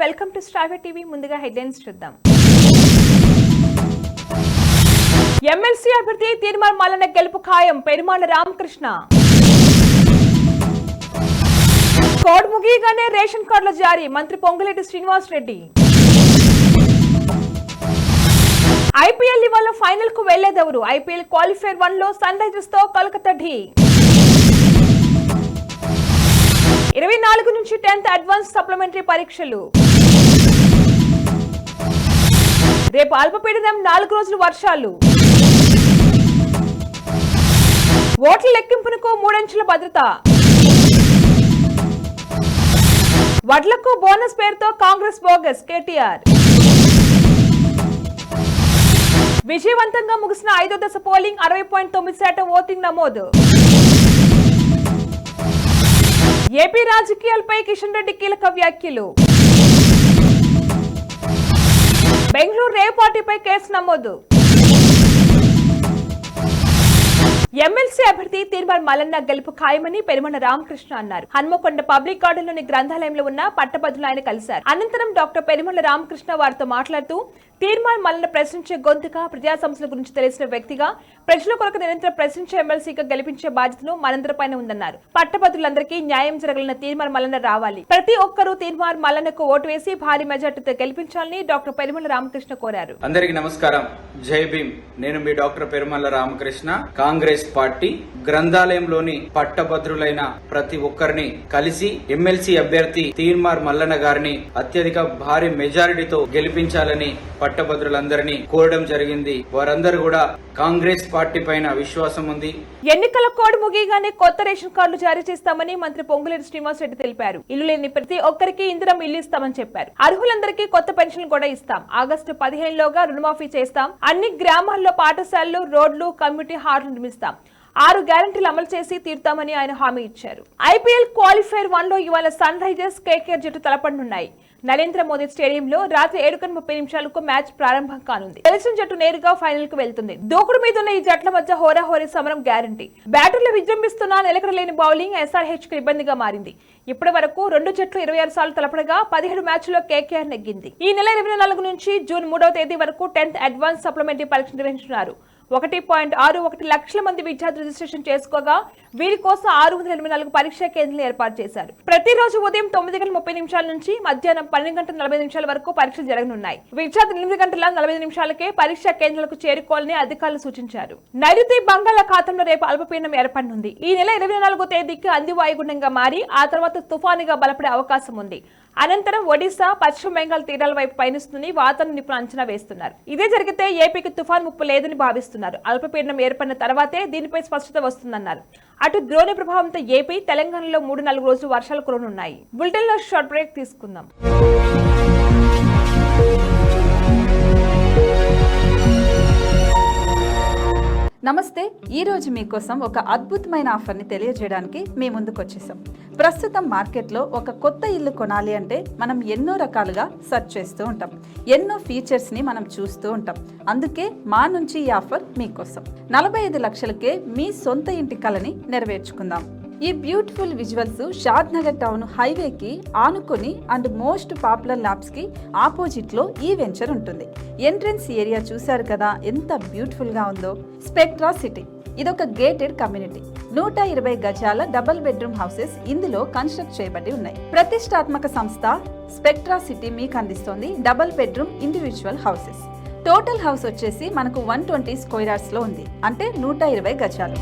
Welcome to star TV. ముందుగా headlines చూద్దాం. MLC అభ్యర్థి తీర్మార్ మల్లన్న గెలుపు ఖాయం, పెరుమాళ్ల రామకృష్ణ. కోడ్ ముగియగానే రేషన్ కార్డుల జారీ, మంత్రి పొంగులేటి శ్రీనివాస్ రెడ్డి. ఐపీఎల్ ఇవాళ ఫైనల్ కు వెళ్లేదెవరు? ఐపీఎల్ క్వాలిఫైర్ 1 లో సన్ రైజర్స్ తో కోల్కతా ఢీ. 24 నుంచి 10th అడ్వాన్స్ సప్లిమెంటరీ పరీక్షలు. రేపు అల్పపీడనం, 4 రోజులు వర్షాలు. ఓట్ల లెక్కింపునకు 3 అంచెల భద్రత. వడ్లకు బోనస్ పేరుతో కాంగ్రెస్ బోగస్, కేటీఆర్. విజయవంతంగా ముగిసిన 5వ దశ పోలింగ్, 60.9% ఓటింగ్ నమోదు. ఏపీ రాజకీయాలపై కిషన్ రెడ్డి కీలక వ్యాఖ్యలు. బెంగళూరు రేవ్ పార్టీపై కేసు నమోదు. ఎమ్మెల్సీ అభ్యర్థి తీర్మార్ మల్లన్న గెలుపు ఖాయమని పెరుమాళ్ల రామకృష్ణ అన్నారు. హన్మకొండ పబ్లిక్ గార్డెన్లోని గ్రంథాలయంలో ఉన్న పట్టభద్రులు ఆయన కలిశారు. అనంతరం డాక్టర్ పెరుమాళ్ల రామకృష్ణ వారితో మాట్లాడుతూ, తీర్మార్ మల్లన్న ప్రశ్నించే గొంతుగా, ప్రజా సమస్యల గురించి తెలిసిన వ్యక్తిగా, ప్రజల కొరకు నిరంతరం ప్రశ్నించే ఎమ్మెల్సీగా గెలిపించే బాధ్యతను మనందరిపైన ఉందన్నారు. పట్టభద్రులందరికీ న్యాయం జరగలిన తీర్మార్ మల్లన్న రావాలి. ప్రతి ఒక్కరూ తీర్మార్ మల్లన్నకు ఓటు వేసి భారీ మెజార్టీతో గెలిపించాలని డాక్టర్ పెరుమాళ్ల రామకృష్ణ కోరారు. అందరికీ నమస్కారం. జై భీమ్. నేను మీ డాక్టర్ పెరుమాళ్ల రామకృష్ణ. కాంగ్రెస్ పార్టీ గ్రంథాలయంలోని పట్టభద్రులైన ప్రతి ఒక్కరిని కలిసి ఎమ్మెల్సీ అభ్యర్థి తీర్మార్ మల్లన్న గారిని అత్యధిక భారీ మెజారిటీతో గెలిపించాలని పట్టభద్రులందరినీ కోరడం జరిగింది. వారందరూ కూడా కాంగ్రెస్ పార్టీ పైన విశ్వాసం ఉంది. ఎన్నికల కోడ్ ముగియగానే కొత్త రేషన్ కార్డులు జారీ చేస్తామని మంత్రి పొంగులేటి శ్రీనివాస్ రెడ్డి తెలిపారు. ఇల్లు లేని ప్రతి ఒక్కరికి ఇందిరమ్మ ఇల్లు ఇస్తామని చెప్పారు. అర్హులందరికీ కొత్త పెన్షన్లు కూడా ఇస్తాం. ఆగస్టు 15 లోగా రుణమాఫీ చేస్తాం. అన్ని గ్రామాల్లో పాఠశాలలు, రోడ్లు, కమ్యూనిటీ హార్లు నిర్మిస్తాం. 6 గ్యారంటీలు అమలు చేసి తీరుతామని ఆయన హామీ ఇచ్చారు. ఐపీఎల్ క్వాలిఫైర్ 1 లో ఇవాళ సన్ రైజర్స్, కేకేఆర్ జట్టు తలపడనున్నాయి. నరేంద్ర మోదీ స్టేడియంలో రాత్రి 7:30 మ్యాచ్ ప్రారంభం కానుంది. గెలిచిన జట్టు నేరుగా ఫైనల్ కు వెళ్తుంది. దూకుడు మీద ఉన్న ఈ జట్ల మధ్య హోరాహోరీ సమరం గ్యారంటీ. బ్యాటర్లు విజృంభిస్తున్న నిలకడలేని బౌలింగ్ ఎస్ఆర్హెచ్ కు ఇబ్బందిగా మారింది. ఇప్పటి వరకు 2 జట్లు 26 సార్లు తలపడగా 17 మ్యాచ్ల్లో కేకేఆర్ నెగ్గింది. ఈ నెల 24 నుంచి జూన్ 3వ తేదీ వరకు 10th అడ్వాన్స్ సప్లిమెంటరీ పరీక్ష నిర్వహించున్నారు. 1.61 లక్షల మంది విద్యార్థులు రిజిస్ట్రేషన్ చేసుకోగా వీరి కోసం 684 పరీక్షా కేంద్రాలు ఏర్పాటు చేశారు. ప్రతిరోజు ఉదయం 9:30 నుంచి మధ్యాహ్నం 12:40 వరకు పరీక్షలు జరగనున్నాయి. విద్యార్థులు 8:45 పరీక్షా కేంద్రాలకు చేరుకోవాలని అధికారులు సూచించారు. నైరుతి బంగాళాఖాతంలో రేపు అల్పపీడనం ఏర్పడనుంది. ఈ నెల 24వ తేదీకి అంది వాయుగుండంగా మారి ఆ తర్వాత తుఫానుగా బలపడే అవకాశం ఉంది. అనంతరం ఒడిశా, పశ్చిమ బెంగాల్ తీరాల వైపు పయనిస్తుందని వాతావరణ నిపుణులు అంచనా వేస్తున్నారు. ఇదే జరిగితే ఏపీకి తుఫాన్ ముప్పు లేదని భావిస్తున్నారు. అల్పపీడనం ఏర్పడిన తర్వాతే దీనిపై స్పష్టత వస్తుందన్నారు. అటు ద్రోణి ప్రభావంతో ఏపీ, తెలంగాణలో 3-4 రోజులు వర్షాలు కురవనున్నాయి. బులెటిన్ లో షార్ట్ బ్రేక్ తీసుకుందాం. నమస్తే. ఈరోజు మీకోసం ఒక అద్భుతమైన ఆఫర్ని తెలియజేయడానికి మీ ముందుకు వచ్చేసాం. ప్రస్తుతం మార్కెట్లో ఒక కొత్త ఇల్లు కొనాలి అంటే మనం ఎన్నో రకాలుగా సెర్చ్ చేస్తూ ఉంటాం. ఎన్నో ఫీచర్స్ని మనం చూస్తూ ఉంటాం. అందుకే మా నుంచి ఈ ఆఫర్ మీకోసం. 45 లక్షలకే మీ సొంత ఇంటి కలని నెరవేర్చుకుందాం. ఈ బ్యూటిఫుల్ విజువల్స్ షాద్ నగర్ టౌన్ హైవేకి ఆనుకొని అండ్ మోస్ట్ పాపులర్ ల్యాబ్స్ కి ఆపోజిట్ లో ఈ వెంచర్ ఉంటుంది. ఎంట్రన్స్ ఏరియా చూశారు కదా ఎంత బ్యూటిఫుల్ గా ఉందో. స్పెక్ట్రా సిటీ ఇదొక గేటెడ్ కమ్యూనిటీ. 120 గజాల డబుల్ బెడ్రూమ్ హౌసెస్ ఇందులో కన్స్ట్రక్ట్ చేయబడి ఉన్నాయి. ప్రతిష్టాత్మక సంస్థ స్పెక్ట్రా సిటీ మీకు అందిస్తోంది double bedroom individual houses. Total house వచ్చేసి మనకు 120 స్క్వేర్ యార్డ్స్ లో ఉంది, అంటే 120 గజాలు.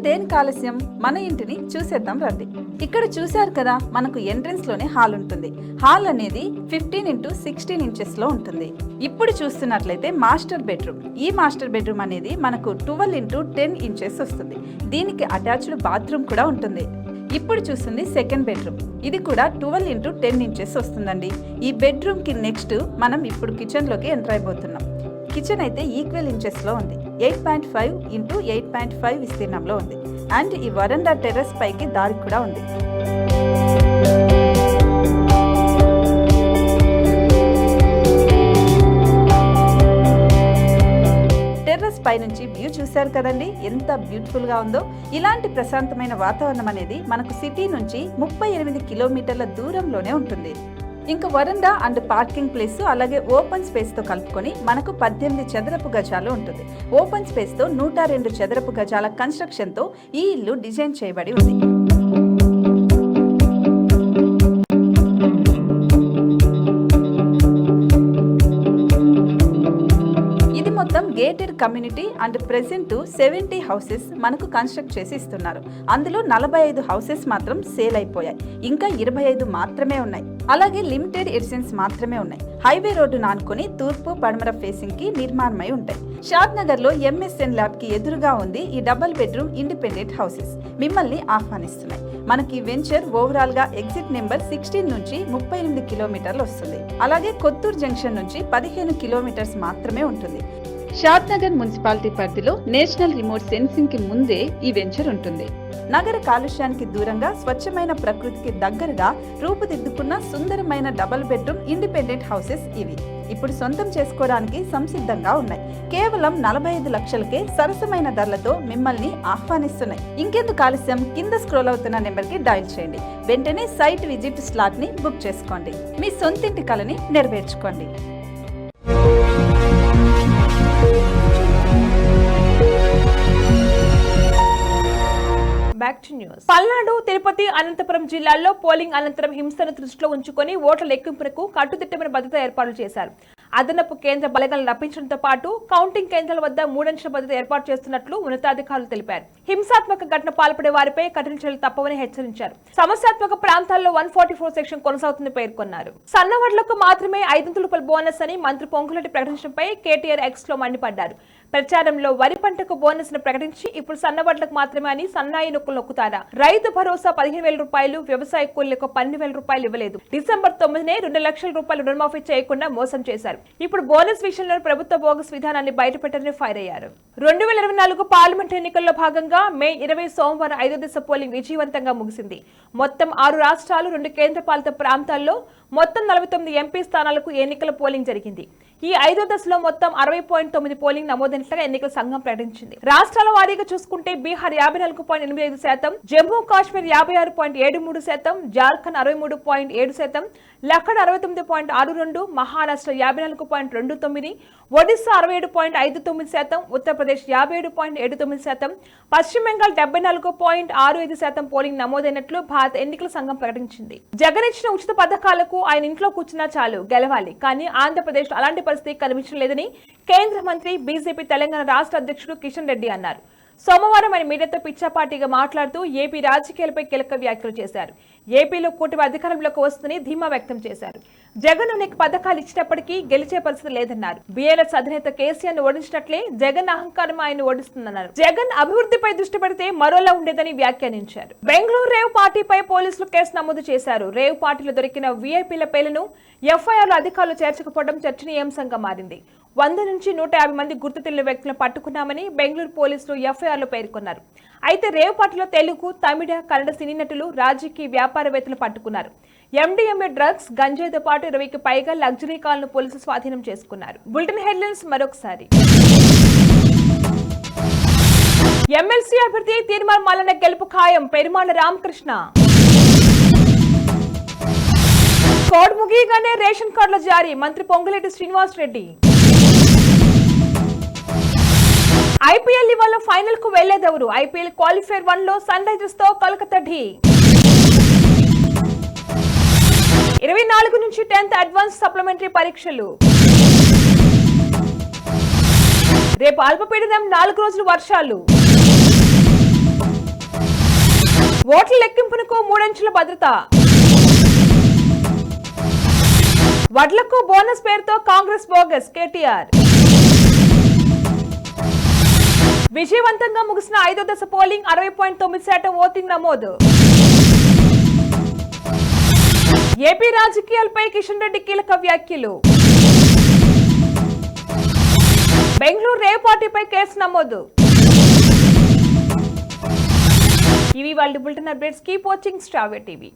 దేనికి ఆలస్యం, మన ఇంటిని చూసేద్దాం రండి. ఇక్కడ చూశారు కదా, మనకు ఎంట్రన్స్ లోనే హాల్ ఉంటుంది. హాల్ అనేది 15x16 ఇంచెస్ లో ఉంటుంది. ఇప్పుడు చూస్తున్నట్లయితే మాస్టర్ బెడ్రూమ్. ఈ మాస్టర్ బెడ్రూమ్ అనేది మనకు 12x10 ఇంచెస్ వస్తుంది. దీనికి అటాచ్డ్ బాత్రూమ్ కూడా ఉంటుంది. ఇప్పుడు చూస్తుంది సెకండ్ బెడ్రూమ్. ఇది కూడా 12x10 ఇంచెస్ వస్తుందండి. ఈ బెడ్రూమ్ కి నెక్స్ట్ మనం ఇప్పుడు కిచెన్ లోకి ఎంటర్ అయిపోతున్నాం. కిచెన్ అయితే ఈక్వల్ ఇంచెస్ లో ఉంది. 8.5 x 8.5 విస్తీర్ణంలో ఉంది. అండ్ ఈ వరండా టెర్రస్ పైకి దారి కూడా ఉంది. టెర్రస్ పైనుంచి వ్యూ చూశారు కదండి, ఎంత బ్యూటిఫుల్ గా ఉందో. ఇలాంటి ప్రశాంతమైన వాతావరణం అనేది మనకు సిటీ నుంచి 38 కిలోమీటర్ల దూరంలోనే ఉంటుంది. ఇంకా వరండా అండ్ పార్కింగ్ ప్లేస్ అలాగే ఓపెన్ స్పేస్ తో కలుపుకొని మనకు 18 చదరపు గజాలు ఉంటుంది. ఓపెన్ స్పేస్ తో 102 చదరపు గజాల కన్స్ట్రక్షన్ తో ఈ ఇల్లు డిజైన్ చేయబడి ఉంది. మొత్తం gated community and present 70 houses మనకు కన్స్ట్రక్ట్ చేసి ఇస్తున్నారు. అందులో 45 హౌసెస్ మాత్రం సేల్ అయిపోయాయి, ఇంకా 25 మాత్రమే ఉన్నాయి. అలాగే లిమిటెడ్ ఎడిషన్స్ మాత్రమే ఉన్నాయి. హైవే రోడ్డు నానుకొని తూర్పు పడమర ఫేసింగ్ కి నిర్మాణమై ఉంటాయి. షాద్ నగర్ లో MSN ల్యాబ్ కి ఎదురుగా ఉంది ఈ డబుల్ బెడ్రూమ్ ఇండిపెండెంట్ హౌసెస్ మిమ్మల్ని ఆహ్వానిస్తున్నాయి. మనకి వెంచర్ ఓవరాల్ గా ఎగ్జిట్ నెంబర్ 16 నుంచి 38 కిలోమీటర్లు వస్తుంది. అలాగే కొత్తూరు జంక్షన్ నుంచి 15 కిలోమీటర్స్ మాత్రమే ఉంటుంది. షాద్ నగర్ మున్సిపాలిటీ పరిధిలో నేషనల్ రిమోట్ సెన్సింగ్ కి ముందే ఈ వెంచర్ ఉంటుంది. నగర కాలుష్యానికి దూరంగా స్వచ్ఛమైన ప్రకృతికి దగ్గరగా రూపుదిద్దుకున్న సుందరమైన డబుల్ బెడ్రూమ్ ఇండిపెండెంట్ హౌసెస్ ఇవి. ఇప్పుడు సొంతం చేసుకోవడానికి సంసిద్ధంగా ఉన్నాయి. కేవలం 45 లక్షలకే సరసమైన ధరలతో మిమ్మల్ని ఆహ్వానిస్తున్నాయి. ఇంకెందుకు ఆలస్యం, కింద స్క్రోల్ అవుతున్న నెంబర్ కి డయల్ చేయండి. వెంటనే సైట్ విజిట్ స్లాట్ ని బుక్ చేసుకోండి. మీ సొంతింటి కలని నెరవేర్చుకోండి. పల్నాడు, తిరుపతి, అనంతపురం జిల్లాల్లో పోలింగ్ అనంతరం హింసను దృష్టిలో ఉంచుకొని ఓట్ల లెక్కింపునకు కట్టుదిట్టమైన భద్రతా ఏర్పాట్లు చేశారు. అదనపు కేంద్ర బలగాలను రప్పించడంతో పాటు కౌంటింగ్ కేంద్రాల వద్ద 3 అంచెల భద్రత ఏర్పాటు చేస్తున్నట్లు ఉన్నతాధికారులు తెలిపారు. హింసాత్మక ఘటన పాల్పడే వారిపై కఠిన చర్యలు తప్పవని హెచ్చరించారు. సమస్యాత్మక ప్రాంతాల్లో 144 సెక్షన్ కొనసాగుతుందని పేర్కొన్నారు. సన్నవడ్లకు మాత్రమే 500 రూపాయల బోనస్ అని మంత్రి పొంగులేటి ప్రకటించడంపై కేటీఆర్ ఎక్స్ లో మండిపడ్డారు. ప్రచారంలో వరి పంటకు బోనస్ ను ప్రకటించి ఇప్పుడు సన్నవడ్లకు మాత్రమే అని సన్నాయి నొక్కులు నొక్కుతారా? రైతు భరోసా 15,000 రూపాయలు, వ్యవసాయ కూలీలకు 12,000 రూపాయలు ఇవ్వలేదు. డిసెంబర్ 9నే 2 లక్షల రూపాయలు రుణమాఫీ చేయకుండా మోసం చేశారు. ఇప్పుడు బోనస్ విషయంలో ప్రభుత్వ బోగస్ విధానాన్ని బయటపెట్టారని ఫైర్ అయ్యారు. 2024 పార్లమెంట్ ఎన్నికల్లో భాగంగా మే 20 సోమవారం 5వ దశ పోలింగ్ విజయవంతంగా ముగిసింది. మొత్తం 6 రాష్ట్రాలు, 2 కేంద్రపాలిత ప్రాంతాల్లో మొత్తం 49 ఎంపీ స్థానాలకు ఎన్నికల పోలింగ్ జరిగింది. ఈ 5వ దశలో మొత్తం 60.9 పోలింగ్ నమోదైనట్లుగా ఎన్నికల సంఘం ప్రకటించింది. రాష్ట్రాల వారీగా చూసుకుంటే బీహార్ 54.85%, జమ్మూ కాశ్మీర్ 56.73%, జార్ఖండ్ 63.7%, లఖన్ 69.62%, మహారాష్ట్ర 54.29%, ఒడిశా 67.59%, ఉత్తరప్రదేశ్ 57.79%, పశ్చిమ బెంగాల్ 74.65% పోలింగ్ నమోదైనట్లు భారత ఎన్నికల సంఘం ప్రకటించింది. జగన్ ఇచ్చిన ఉచిత పథకాలకు ఆయన ఇంట్లో కూర్చున్నా చాలు, గెలవాలి. కానీ ఆంధ్రప్రదేశ్ అలాంటి పరిస్థితి కనిపించడం లేదని కేంద్ర మంత్రి, బీజేపీ తెలంగాణ రాష్ట్ర అధ్యక్షుడు కిషన్ రెడ్డి అన్నారు. సోమవారం ఆయన మీడియాతో పిచ్చాపార్టీగా మాట్లాడుతూ ఏపీ రాజకీయాలపై కీలక వ్యాఖ్యలు చేశారు. ఏపీలో కూటమి అధికారంలోకి వస్తుందని ధీమా వ్యక్తం చేశారు. జగన్ అనేక పథకాలు ఇచ్చినప్పటికీ గెలిచే పరిస్థితి లేదన్నారు. బీఆర్ఎస్ అధినేత కేసీఆర్ ను ఓడించినట్లే జగన్ అహంకారం ఆయన ఓడిస్తుందన్నారు. జగన్ అభివృద్ధిపై దృష్టి పెడితే మరోలా ఉండేదని వ్యాఖ్యానించారు. బెంగళూరు రేవ్ పార్టీపై పోలీసులు కేసు నమోదు చేశారు. రేవ్ పార్టీలో దొరికిన వీఐపీల పేర్లను ఎఫ్ఐఆర్లో అధికారులు చేర్చకపోవడం చర్చనీయాంశంగా మారింది. 100 నుంచి 150 మంది గుర్తు తెలియని వ్యక్తులను పట్టుకున్నామని బెంగళూరు పోలీసులు ఎఫ్ఐఆర్లో పేర్కొన్నారు. అయితే రేవ్ పార్టీలో తెలుగు, తమిళ, కన్నడ సినీ నటులు, రాజకీయ వ్యాపారవేత్తలు పట్టుకున్నారు. MDMA డ్రగ్స్, గంజాయితో పాటు 20కి పైగా లగ్జరీ కార్లను పోలీసులు స్వాధీనం చేసుకున్నారు. బులెటిన్ హెడ్లైన్స్ మరొకసారి. ఎమ్మెల్సీ అభ్యర్థి తీర్మార్ మల్లన్న గెలుపు ఖాయం, పెరుమాళ్ల రామకృష్ణ. కోడ్ ముగియగానే రేషన్ కార్డుల జారీ, మంత్రి పొంగులేటి శ్రీనివాస్ రెడ్డి. ఐపీఎల్ ఇవాళ ఫైనల్ కు వెళ్లేదెవరు? ఐపీఎల్ క్వాలిఫైర్ 1 లో సన్ రైజర్స్ తో కోల్కతా ఢీ. 24 నుంచి 10th అడ్వాన్స్ సప్లిమెంటరీ పరీక్షలు. రేపు అల్పపీడనం, 4 రోజులు వర్షాలు. ఓట్ల లెక్కింపునకు 3 అంచెల భద్రత. వడ్లకు బోనస్ పేరుతో కాంగ్రెస్ బోగస్, కేటీఆర్. విజయవంతంగా ముగిసిన 5వ దశ పోలింగ్ 60.9% ఓటింగ్ నమోదు. ఏపీ రాజకీయాలపై కిషన్ రెడ్డి కీలక వ్యాఖ్యలు. బెంగళూరు రేవ్ పార్టీపై కేసు నమోదు. ఇవి వాళ్ళ bulletin updates. Keep watching star TV.